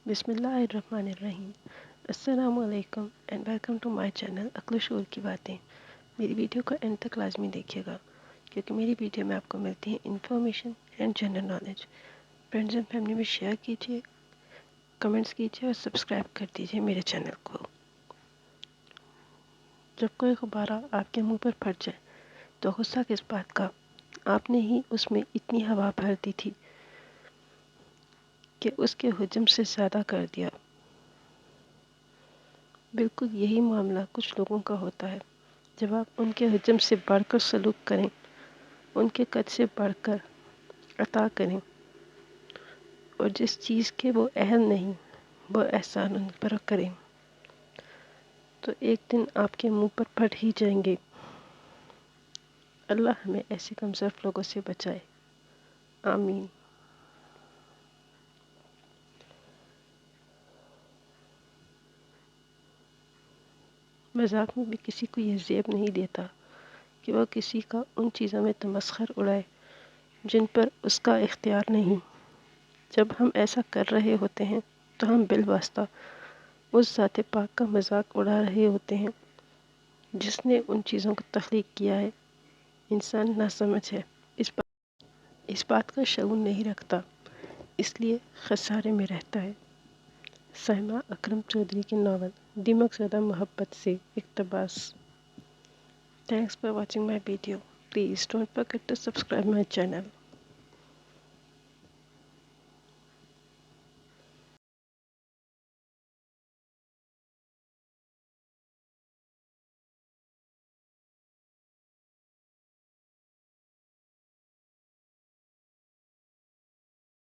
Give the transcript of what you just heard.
बिस्मिल्लाहिर्रहमानिर्रहीम। अस्सलामु अलैकुम and welcome to my channel अक्ल शूर की बातें। मेरी वीडियो को एंड तक लाजमी देखिएगा क्योंकि मेरी वीडियो में आपको मिलती है information and general knowledge. Friends and family में शेयर कीजिए, कमेंट्स कीजिए और सब्सक्राइब कर दीजिए मेरे चैनल को। जब कोई गुब्बारा आपके मुंह पर फट जाए तो गुस्सा किस बात का, आपने ही उसमें इतनी हवा भर दी थी कि उसके हुज्म से ज़्यादा कर दिया। बिल्कुल यही मामला कुछ लोगों का होता है। जब आप उनके हुज्म से बढ़कर सलूक करें, उनके कद से बढ़कर अता करें और जिस चीज़ के वो अहल नहीं वो एहसान उन पर करें, तो एक दिन आपके मुंह पर फट ही जाएंगे। अल्लाह हमें ऐसे कमज़ोर लोगों से बचाए, आमीन। मजाक में भी किसी को यह ज़ेब नहीं देता कि वह किसी का उन चीज़ों में तमस्खर उड़ाए जिन पर उसका इख्तियार नहीं। जब हम ऐसा कर रहे होते हैं तो हम बिलवास्ता उस ज़ात पाक का मजाक उड़ा रहे होते हैं जिसने उन चीज़ों को तख्लीक किया है। इंसान नासमझ है, इस बात का शऊर नहीं रखता, इसलिए खसारे में रहता है। साइमा अकरम चौधरी के नावल दिमक ज़्यादा मोहब्बत से इक़्तिबास। Thanks for watching my video. Please don't forget to subscribe my channel.